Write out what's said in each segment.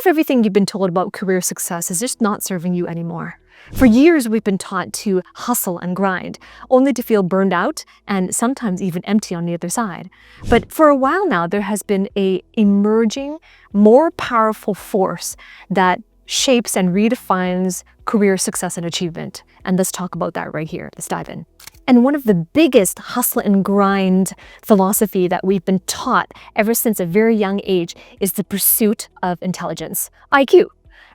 if everything you've been told about career success is just not serving you anymore? For years, we've been taught to hustle and grind, only to feel burned out and sometimes even empty on the other side. But for a while now, there has been an emerging, more powerful force that shapes and redefines career success and achievement. And let's talk about that right here. Let's dive in. And one of the biggest hustle and grind philosophy that we've been taught ever since a very young age is the pursuit of intelligence, IQ.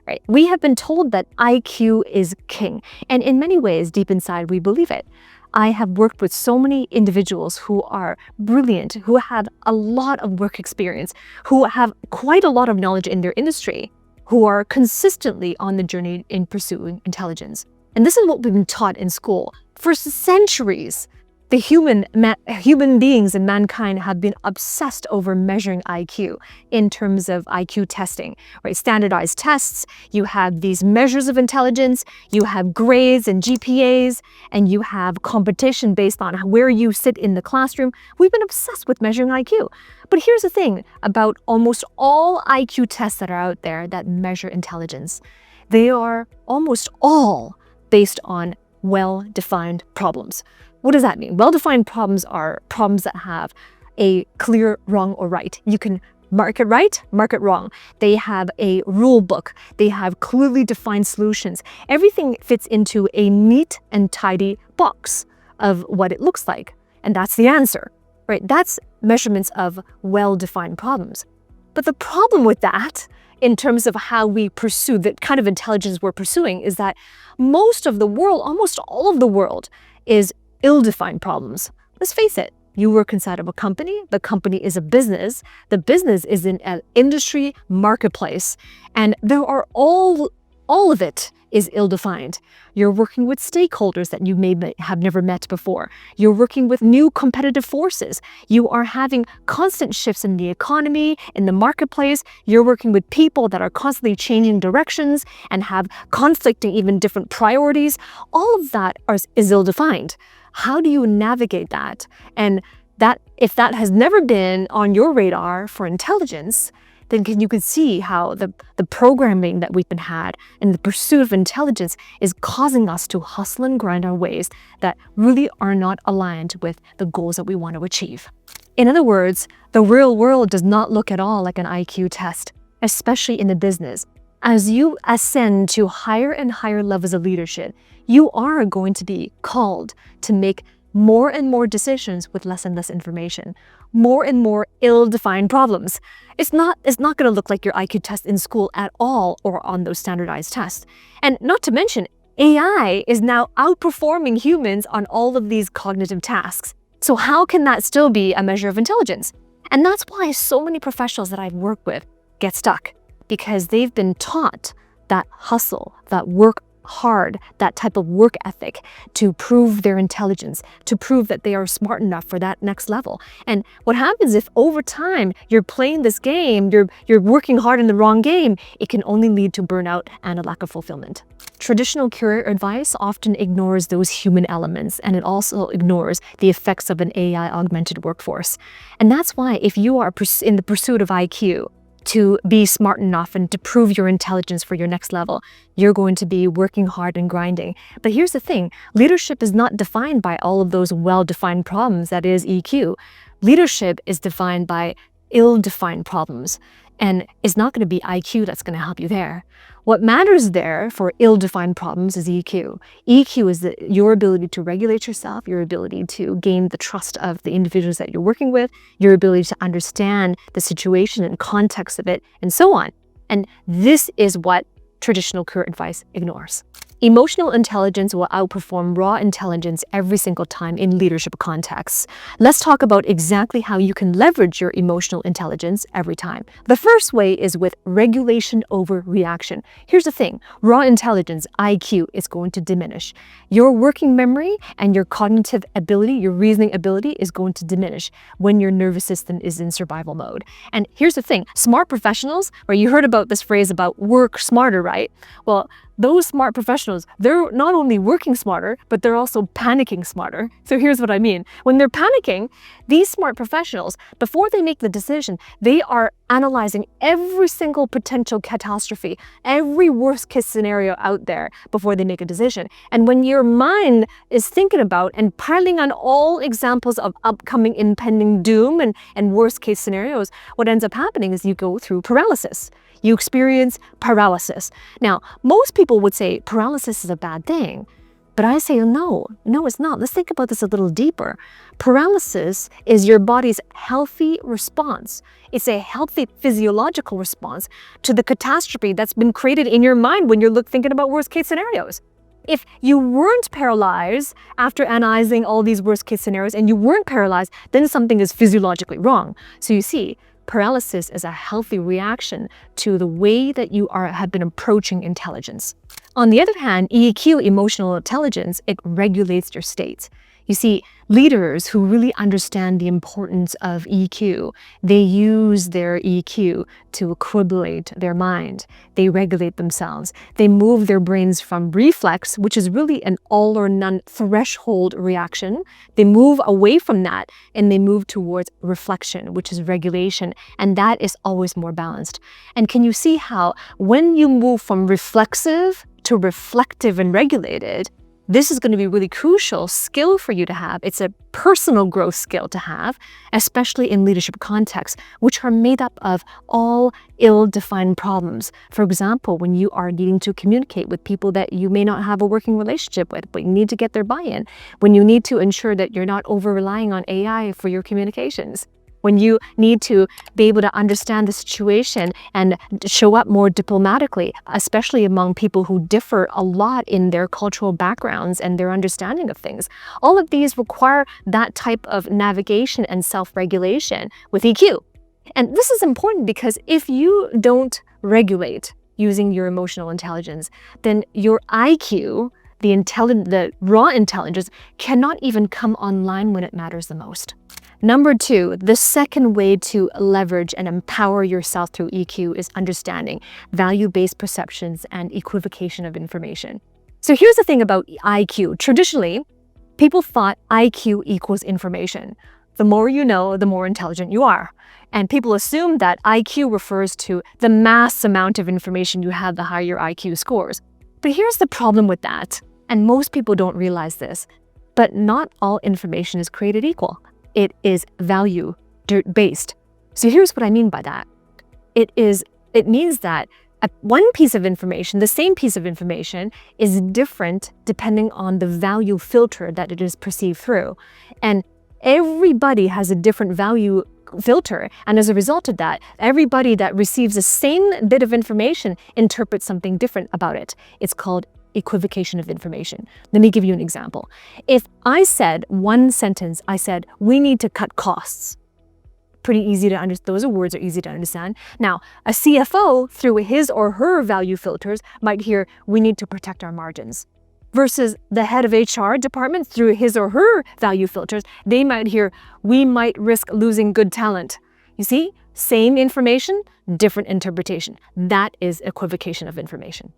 Right? We have been told that IQ is king. And in many ways, deep inside, we believe it. I have worked with so many individuals who are brilliant, who have a lot of work experience, who have quite a lot of knowledge in their industry, who are consistently on the journey in pursuing intelligence. And this is what we've been taught in school. For centuries, the human beings and mankind have been obsessed over measuring IQ in terms of IQ testing, right? Standardized tests, you have these measures of intelligence, you have grades and GPAs, and you have competition based on where you sit in the classroom. We've been obsessed with measuring IQ. But here's the thing about almost all IQ tests that are out there that measure intelligence. They are almost all based on well-defined problems. What does that mean? Well-defined problems are problems that have a clear wrong or right. You can mark it right, mark it wrong. They have a rule book. They have clearly defined solutions. Everything fits into a neat and tidy box of what it looks like. And that's the answer, right? That's measurements of well-defined problems. But the problem with that, in terms of how we pursue the kind of intelligence we're pursuing, is that most of the world, almost all of the world, is ill-defined problems. Let's face it, you work inside of a company, the company is a business, the business is in an industry marketplace, and there are all of it is ill-defined. You're working with stakeholders that you may have never met before. You're working with new competitive forces. You are having constant shifts in the economy, in the marketplace. You're working with people that are constantly changing directions and have conflicting, even different priorities. All of that is ill-defined. How do you navigate that? And that, if that has never been on your radar for intelligence, then you can see how the programming that we've been had and the pursuit of intelligence is causing us to hustle and grind our ways that really are not aligned with the goals that we want to achieve. In other words, the real world does not look at all like an IQ test, especially in the business. As you ascend to higher and higher levels of leadership, you are going to be called to make more and more decisions with less and less information, more and more ill-defined problems. It's not going to look like your IQ test in school at all or on those standardized tests. And not to mention, AI is now outperforming humans on all of these cognitive tasks. So how can that still be a measure of intelligence? And that's why so many professionals that I've worked with get stuck, because they've been taught that hustle, that work hard, that type of work ethic to prove their intelligence, to prove that they are smart enough for that next level. And what happens if over time you're playing this game, you're working hard in the wrong game, it can only lead to burnout and a lack of fulfillment. Traditional career advice often ignores those human elements, and it also ignores the effects of an AI-augmented workforce. And that's why if you are in the pursuit of IQ, to be smart enough and to prove your intelligence for your next level, you're going to be working hard and grinding. But here's the thing, leadership is not defined by all of those well-defined problems, that is EQ. Leadership is defined by ill-defined problems, and it's not going to be IQ that's going to help you there. What matters there for ill-defined problems is EQ. EQ is your ability to regulate yourself, your ability to gain the trust of the individuals that you're working with, your ability to understand the situation and context of it, and so on. And this is what traditional career advice ignores. Emotional intelligence will outperform raw intelligence every single time in leadership contexts. Let's talk about exactly how you can leverage your emotional intelligence every time. The first way is with regulation over reaction. Here's the thing, raw intelligence, IQ, is going to diminish. Your working memory and your cognitive ability, your reasoning ability is going to diminish when your nervous system is in survival mode. And here's the thing, smart professionals, where you heard about this phrase about work smarter, right? Well, those smart professionals, they're not only working smarter, but they're also panicking smarter. So here's what I mean. When they're panicking, these smart professionals, before they make the decision, they are analyzing every single potential catastrophe, every worst case scenario out there before they make a decision. And when your mind is thinking about and piling on all examples of upcoming impending doom and worst case scenarios, what ends up happening is you go through paralysis. You experience paralysis. Now, most people would say paralysis is a bad thing, but I say no, it's not. Let's think about this a little deeper. Paralysis is your body's healthy response. It's a healthy physiological response to the catastrophe that's been created in your mind when you're thinking about worst case scenarios. If you weren't paralyzed after analyzing all these worst case scenarios and you weren't paralyzed, then something is physiologically wrong. So you see, paralysis is a healthy reaction to the way that you have been approaching intelligence. On the other hand, EQ, emotional intelligence, it regulates your states. You see, leaders who really understand the importance of EQ, they use their EQ to equilibrate their mind. They regulate themselves. They move their brains from reflex, which is really an all or none threshold reaction. They move away from that and they move towards reflection, which is regulation. And that is always more balanced. And can you see how when you move from reflexive to reflective and regulated, this is going to be a really crucial skill for you to have. It's a personal growth skill to have, especially in leadership contexts, which are made up of all ill-defined problems. For example, when you are needing to communicate with people that you may not have a working relationship with, but you need to get their buy-in. When you need to ensure that you're not over-relying on AI for your communications. When you need to be able to understand the situation and show up more diplomatically, especially among people who differ a lot in their cultural backgrounds and their understanding of things. All of these require that type of navigation and self-regulation with EQ. And this is important because if you don't regulate using your emotional intelligence, then your IQ, the raw intelligence, cannot even come online when it matters the most. Number 2, the second way to leverage and empower yourself through EQ is understanding value-based perceptions and equivocation of information. So here's the thing about IQ. Traditionally, people thought IQ equals information. The more you know, the more intelligent you are. And people assume that IQ refers to the mass amount of information you have, the higher your IQ scores. But here's the problem with that, and most people don't realize this, but not all information is created equal. It is value-based. So here's what I mean by that. It means that one piece of information, the same piece of information, is different depending on the value filter that it is perceived through. And everybody has a different value filter. And as a result of that, everybody that receives the same bit of information interprets something different about it. It's called equivocation of information. Let me give you an example. If I said one sentence, I said, we need to cut costs. Pretty easy to understand. Those words are easy to understand. Now, a CFO, through his or her value filters, might hear, we need to protect our margins. Versus the head of HR department, through his or her value filters, they might hear, we might risk losing good talent. You see, same information, different interpretation. That is equivocation of information.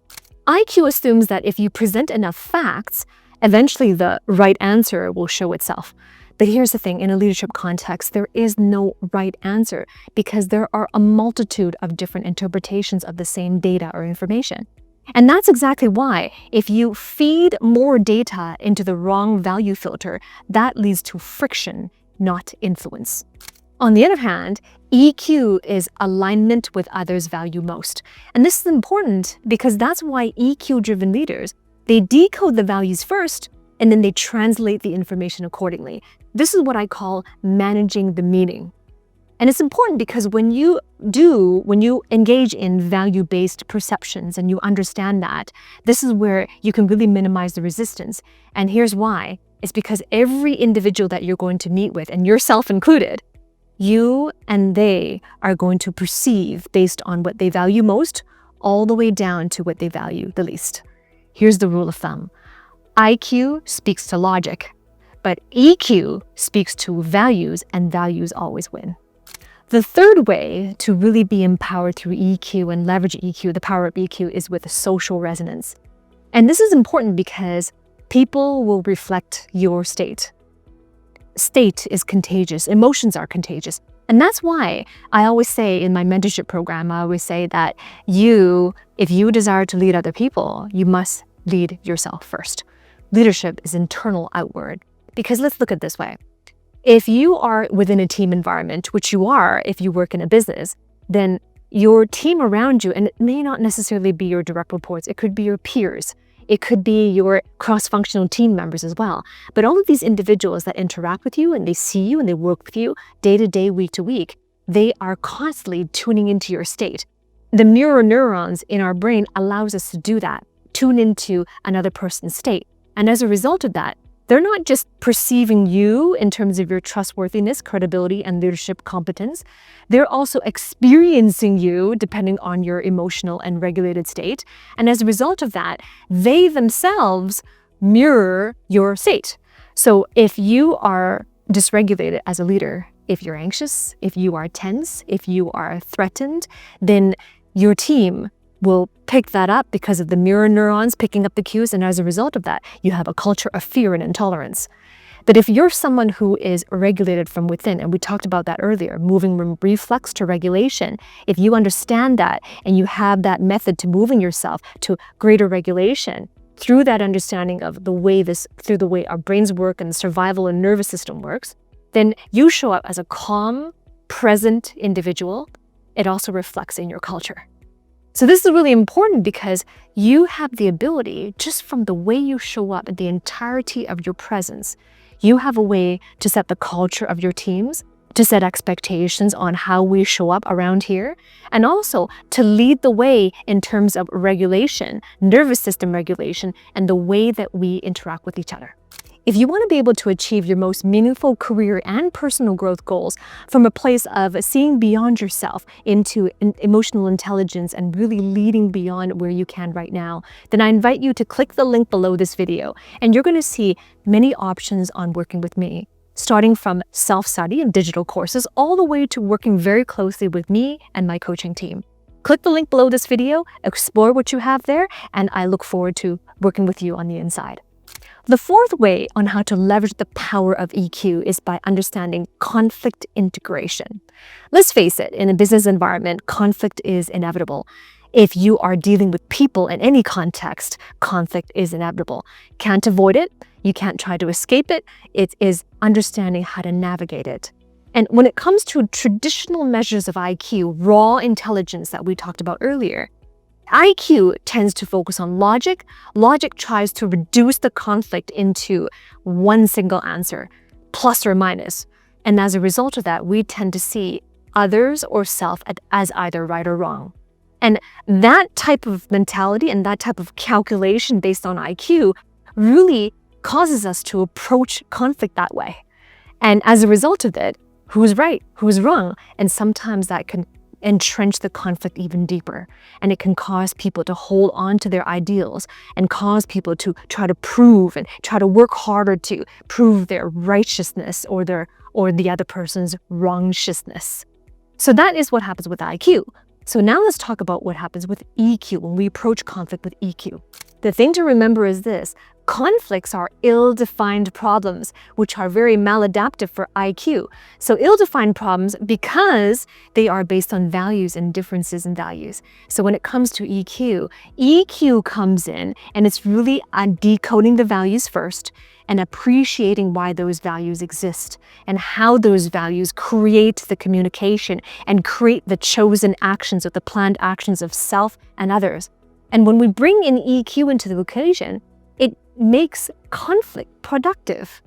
IQ assumes that if you present enough facts, eventually the right answer will show itself. But here's the thing, in a leadership context, there is no right answer because there are a multitude of different interpretations of the same data or information. And that's exactly why if you feed more data into the wrong value filter, that leads to friction, not influence. On the other hand, EQ is alignment with others value most. And this is important because that's why EQ-driven leaders, they decode the values first and then they translate the information accordingly. This is what I call managing the meaning. And it's important because when you engage in value-based perceptions and you understand that, this is where you can really minimize the resistance. And here's why. It's because every individual that you're going to meet with, and yourself included, you and they are going to perceive based on what they value most, all the way down to what they value the least. Here's the rule of thumb. IQ speaks to logic, but EQ speaks to values, and values always win. The third way to really be empowered through EQ and leverage EQ, the power of EQ, is with social resonance. And this is important because people will reflect your state. State is contagious. Emotions are contagious. And that's why I always say in my mentorship program, I always say that if you desire to lead other people, you must lead yourself first. Leadership is internal outward. Because let's look at it this way. If you are within a team environment, which you are if you work in a business, then your team around you, and it may not necessarily be your direct reports, it could be your peers, it could be your cross-functional team members as well. But all of these individuals that interact with you and they see you and they work with you day to day, week to week, they are constantly tuning into your state. The mirror neurons in our brain allows us to do that, tune into another person's state. And as a result of that, they're not just perceiving you in terms of your trustworthiness, credibility, and leadership competence. They're also experiencing you depending on your emotional and regulated state. And as a result of that, they themselves mirror your state. So if you are dysregulated as a leader, if you're anxious, if you are tense, if you are threatened, then your team will pick that up because of the mirror neurons picking up the cues, and as a result of that, you have a culture of fear and intolerance. But if you're someone who is regulated from within, and we talked about that earlier, moving from reflex to regulation, if you understand that and you have that method to moving yourself to greater regulation, through that understanding of through the way our brains work and survival and nervous system works, then you show up as a calm, present individual. It also reflects in your culture. So this is really important because you have the ability, just from the way you show up in the entirety of your presence, you have a way to set the culture of your teams, to set expectations on how we show up around here, and also to lead the way in terms of regulation, nervous system regulation, and the way that we interact with each other. If you want to be able to achieve your most meaningful career and personal growth goals from a place of seeing beyond yourself into emotional intelligence and really leading beyond where you can right now, then I invite you to click the link below this video, and you're going to see many options on working with me, starting from self-study and digital courses all the way to working very closely with me and my coaching team. Click the link below this video, explore what you have there, and I look forward to working with you on the inside. The fourth way on how to leverage the power of EQ is by understanding conflict integration. Let's face it, in a business environment, conflict is inevitable. If you are dealing with people in any context, conflict is inevitable. Can't avoid it. You can't try to escape it. It is understanding how to navigate it. And when it comes to traditional measures of IQ, raw intelligence that we talked about earlier, IQ tends to focus on logic. Logic tries to reduce the conflict into one single answer, plus or minus. And as a result of that, we tend to see others or self as either right or wrong. And that type of mentality and that type of calculation based on IQ really causes us to approach conflict that way. And as a result of it, who's right, who's wrong, and sometimes that can entrench the conflict even deeper. And it can cause people to hold on to their ideals and cause people to try to prove and try to work harder to prove their righteousness or the other person's wrongiousness. So that is what happens with IQ. So now let's talk about what happens with EQ when we approach conflict with EQ. The thing to remember is this: conflicts are ill-defined problems, which are very maladaptive for IQ. So ill-defined problems because they are based on values and differences in values. So when it comes to EQ comes in and it's really decoding the values first and appreciating why those values exist and how those values create the communication and create the chosen actions or the planned actions of self and others. And when we bring in EQ into the equation, it makes conflict productive.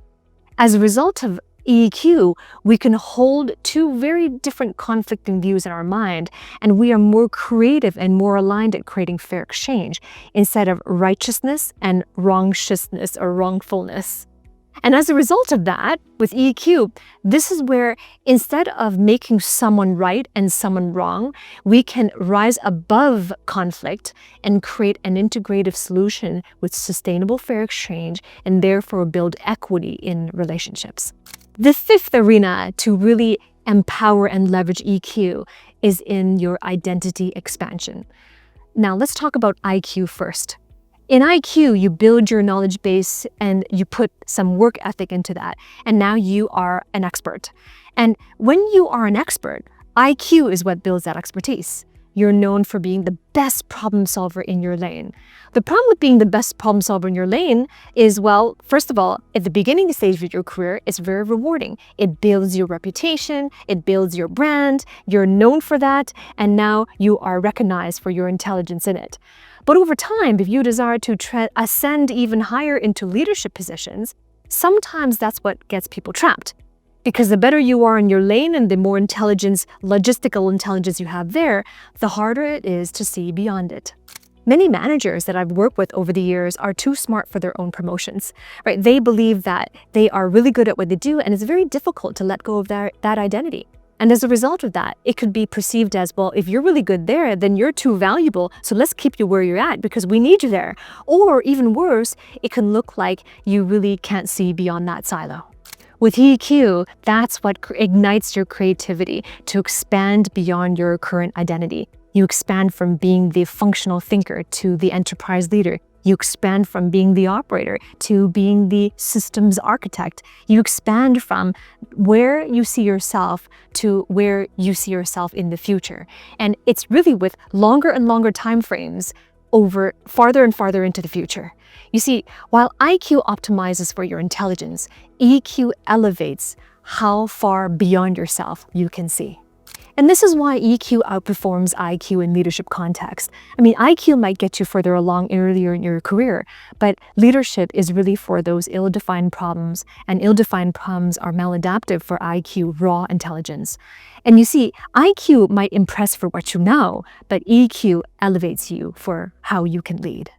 As a result of EQ, we can hold two very different conflicting views in our mind, and we are more creative and more aligned at creating fair exchange instead of righteousness and wrongiousness or wrongfulness. And as a result of that, with EQ, this is where instead of making someone right and someone wrong, we can rise above conflict and create an integrative solution with sustainable fair exchange and therefore build equity in relationships. The fifth arena to really empower and leverage EQ is in your identity expansion. Now let's talk about IQ first. In IQ, you build your knowledge base and you put some work ethic into that, and now you are an expert. And when you are an expert, IQ is what builds that expertise. You're known for being the best problem solver in your lane. The problem with being the best problem solver in your lane is, well, first of all, at the beginning stage of your career, it's very rewarding. It builds your reputation, it builds your brand, you're known for that, and now you are recognized for your intelligence in it. But over time, if you desire to ascend even higher into leadership positions, sometimes that's what gets people trapped. Because the better you are in your lane and the more intelligence, logistical intelligence you have there, the harder it is to see beyond it. Many managers that I've worked with over the years are too smart for their own promotions, right? They believe that they are really good at what they do, and it's very difficult to let go of that identity. And as a result of that, it could be perceived as, well, if you're really good there, then you're too valuable, so let's keep you where you're at because we need you there. Or even worse, it can look like you really can't see beyond that silo. With EQ, that's what ignites your creativity to expand beyond your current identity. You expand from being the functional thinker to the enterprise leader. You expand from being the operator to being the systems architect. You expand from where you see yourself to where you see yourself in the future. And it's really with longer and longer time frames over farther and farther into the future. You see, while IQ optimizes for your intelligence, EQ elevates how far beyond yourself you can see. And this is why EQ outperforms IQ in leadership context. I mean, IQ might get you further along earlier in your career, but leadership is really for those ill-defined problems, and ill-defined problems are maladaptive for IQ raw intelligence. And you see, IQ might impress for what you know, but EQ elevates you for how you can lead.